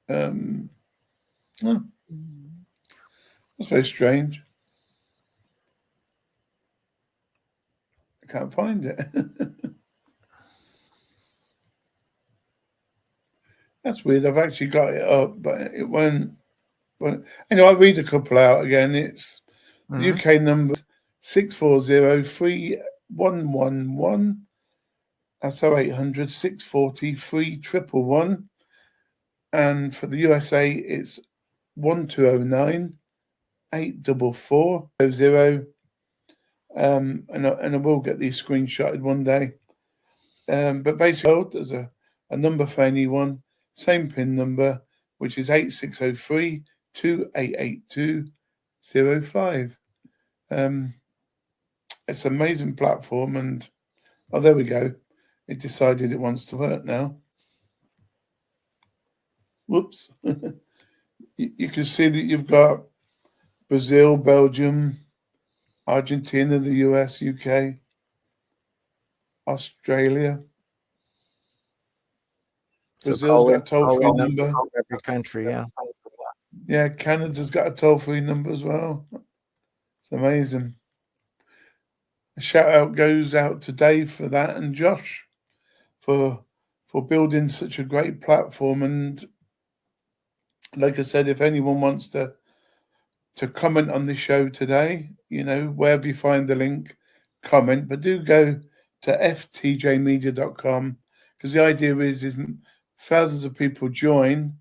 That's very strange. I can't find it. That's weird. I've actually got it up, but it won't. Anyway, I'll read a couple out again. It's the UK number 6403111. That's 0800 640 3111. And for the USA, it's 1209 844 00. And I will get these screenshotted one day. But basically, there's a number for anyone, same PIN number, which is 8603 2882 05. It's an amazing platform, and there we go. It decided it wants to work now. Whoops. You can see that you've got Brazil, Belgium, Argentina, the US, UK, Australia. Brazil's got a toll-free number. Every country, yeah. Yeah, Canada's got a toll-free number as well. It's amazing. A shout out goes out to Dave for that, and Josh for building such a great platform. And like I said, if anyone wants to comment on the show today, wherever you find the link, comment. But do go to ftjmedia.com, because the idea is thousands of people join.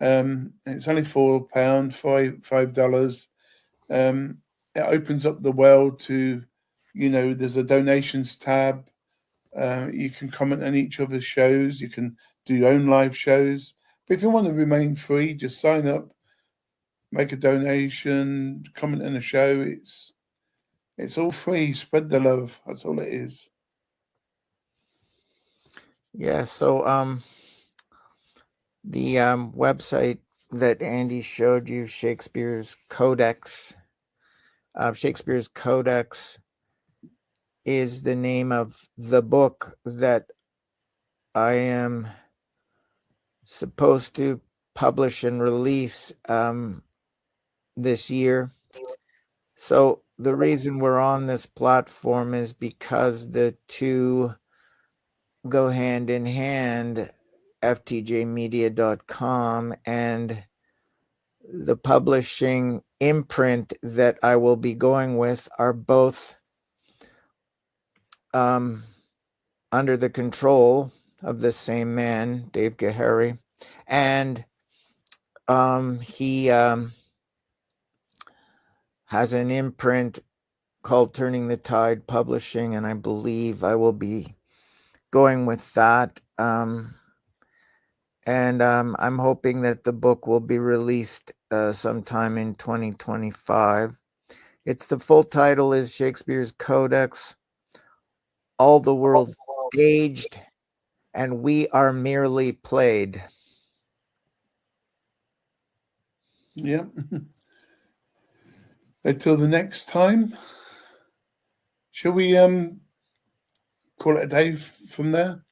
It's only £4, $5. It opens up the world to, there's a donations tab. You can comment on each other's shows. You can do your own live shows. But if you want to remain free, just sign up, make a donation, comment on a show. It's all free. Spread the love. That's all it is. Yeah. So the website that Andy showed you, Shakespeare's Codex, is the name of the book that I am supposed to publish and release this year. So the reason we're on this platform is because the two go hand in hand, ftjmedia.com and the publishing imprint that I will be going with are both under the control of the same man, Dave Gahary, and he has an imprint called Turning the Tide Publishing, and I believe I will be going with that. And I'm hoping that the book will be released sometime in 2025. The full title is Shakespeare's Codex, All the World Staged, and We Are Merely Played. Yeah. Until the next time, shall we call it a day from there?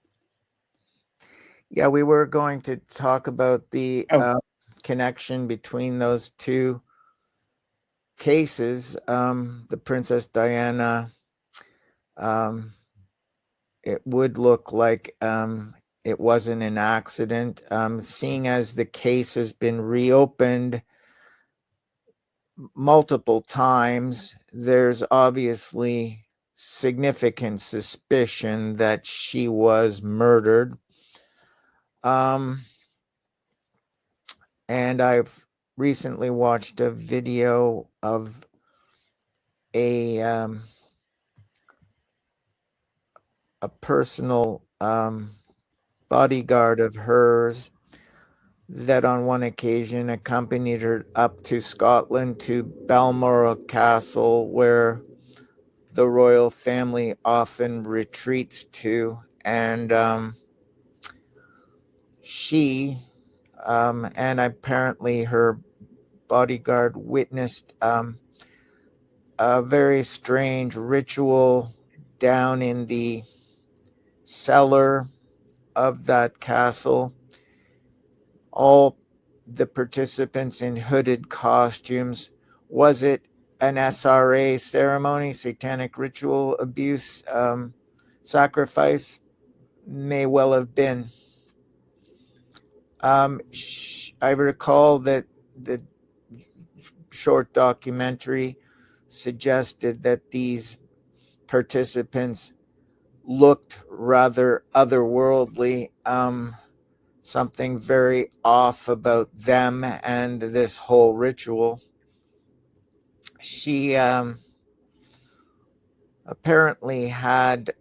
Yeah, we were going to talk about the connection between those two cases. The Princess Diana, it would look like it wasn't an accident. Seeing as the case has been reopened multiple times, there's obviously significant suspicion that she was murdered. And I've recently watched a video of a personal bodyguard of hers that on one occasion accompanied her up to Scotland to Balmoral Castle, where the royal family often retreats to, and she and apparently her bodyguard witnessed a very strange ritual down in the cellar of that castle. All the participants in hooded costumes. Was it an SRA ceremony, satanic ritual abuse, sacrifice? May well have been. I recall that the short documentary suggested that these participants looked rather otherworldly. something very off about them and this whole ritual. She apparently had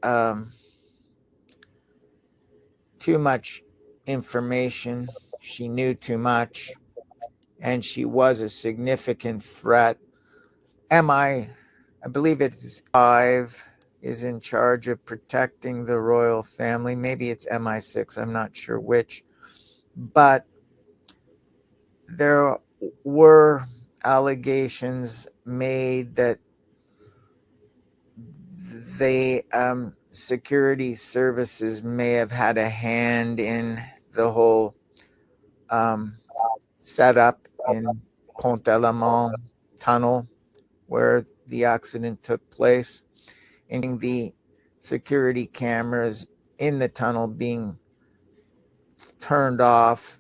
too much information. She knew too much, and she was a significant threat. I believe it's MI5 is in charge of protecting the royal family. Maybe it's MI6, I'm not sure which. But there were allegations made that the security services may have had a hand in the whole setup in Pont de la Mont tunnel where the accident took place, and the security cameras in the tunnel being turned off.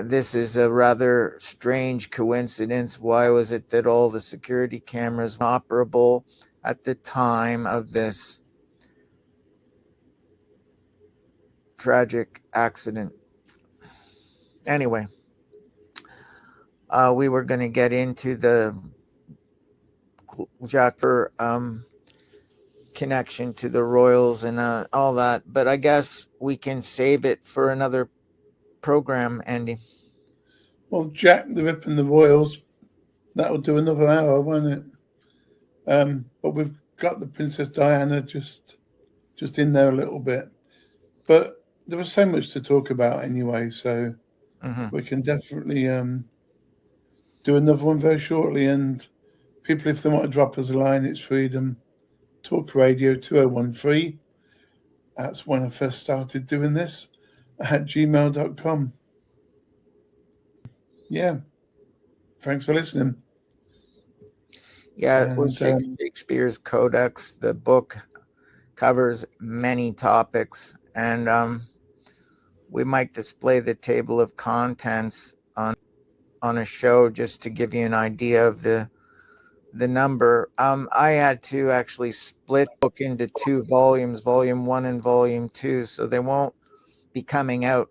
This is a rather strange coincidence. Why was it that all the security cameras were operable at the time of this tragic accident? Anyway, we were going to get into the Jacques connection to the royals and all that, but I guess we can save it for another program, Andy. Well, Jack the Rip and the Royals, that'll do another hour, won't it? But we've got the Princess Diana just in there a little bit. But there was so much to talk about anyway, so we can definitely do another one very shortly. And people, if they want to drop us a line, it's Freedom Talk Radio 2013. That's when I first started doing this, at gmail.com. Yeah. Thanks for listening. Yeah, it was Shakespeare's Codex. The book covers many topics, and we might display the table of contents on a show just to give you an idea of the number. I had to actually split the book into 2 volumes, volume 1 and volume 2, so they won't be coming out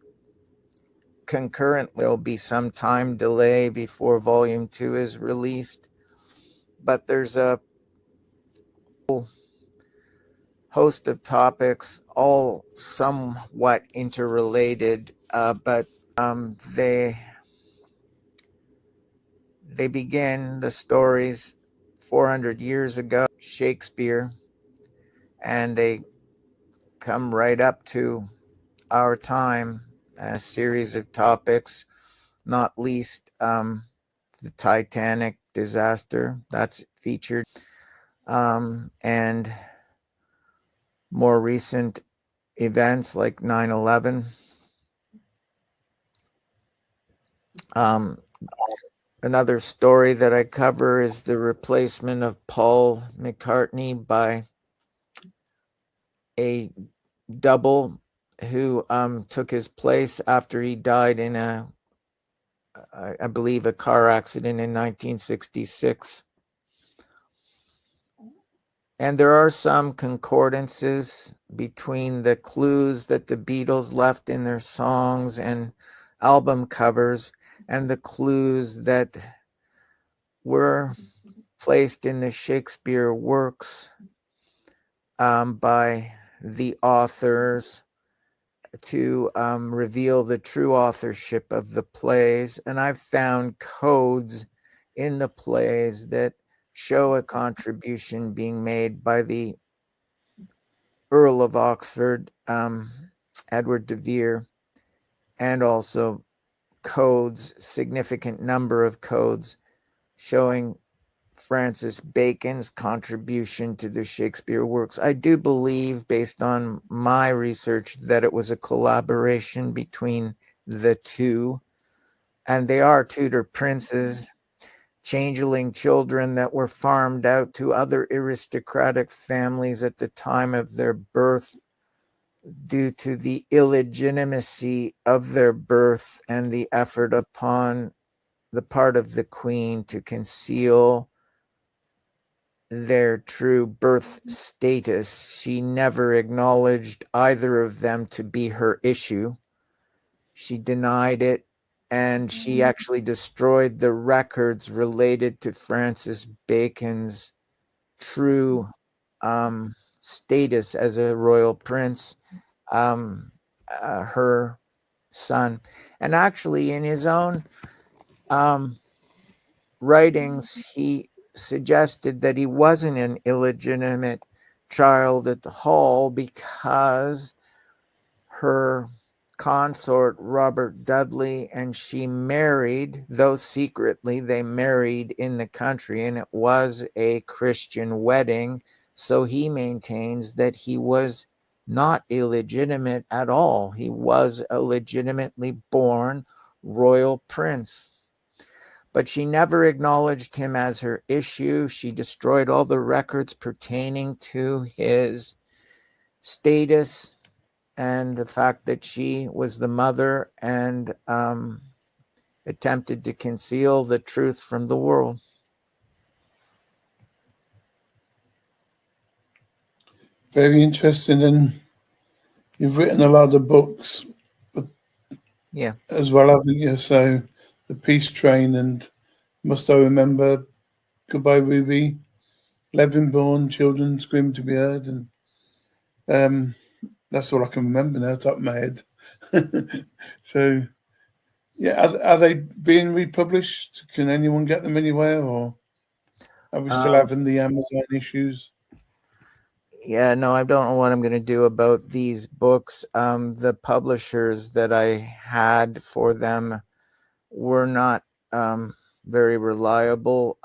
concurrently. There'll be some time delay before volume 2 is released, but there's a whole host of topics, all somewhat interrelated, but they begin the stories 400 years ago, Shakespeare, and they come right up to our time, a series of topics, not least the Titanic disaster that's featured, and more recent events like 9/11. Another story that I cover is the replacement of Paul McCartney by a double who took his place after he died in I believe a car accident in 1966. And there are some concordances between the clues that the Beatles left in their songs and album covers and the clues that were placed in the Shakespeare works by the authors to reveal the true authorship of the plays. And I've found codes in the plays that show a contribution being made by the Earl of Oxford, Edward de Vere, and also codes, significant number of codes showing Francis Bacon's contribution to the Shakespeare works. I do believe, based on my research, that it was a collaboration between the two, and they are Tudor princes, changeling children that were farmed out to other aristocratic families at the time of their birth due to the illegitimacy of their birth and the effort upon the part of the Queen to conceal their true birth status. She never acknowledged either of them to be her issue. She denied it, and she actually destroyed the records related to Francis Bacon's true status as a royal prince, her son. And actually, in his own writings, he suggested that he wasn't an illegitimate child at the hall because her consort, Robert Dudley, and she married, though secretly, they married in the country, and it was a Christian wedding. So he maintains that he was not illegitimate at all. He was a legitimately born royal prince. But she never acknowledged him as her issue. She destroyed all the records pertaining to his status and the fact that she was the mother, and attempted to conceal the truth from the world. Very interesting. And you've written a lot of books, Yeah, as well, haven't you? So the Peace Train and Must I Remember, Goodbye Ruby, Leavenborn, Children Scream to Be Heard, and that's all I can remember now, top of my head. So, yeah, are they being republished? Can anyone get them anywhere, or are we still having the Amazon issues? Yeah, no, I don't know what I'm going to do about these books. The publishers that I had for them were not very reliable.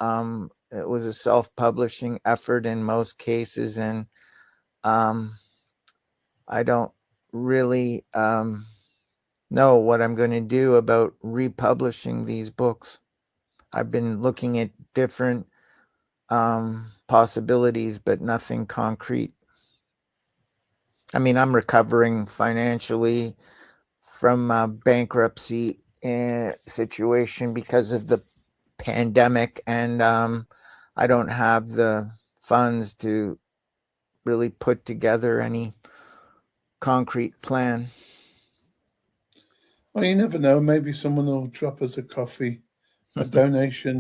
It was a self-publishing effort in most cases, and I don't really know what I'm going to do about republishing these books. I've been looking at different possibilities, but nothing concrete. I mean, I'm recovering financially from a bankruptcy situation because of the pandemic, and I don't have the funds to really put together any concrete plan. Well, you never know. Maybe someone will drop us a coffee, a donation.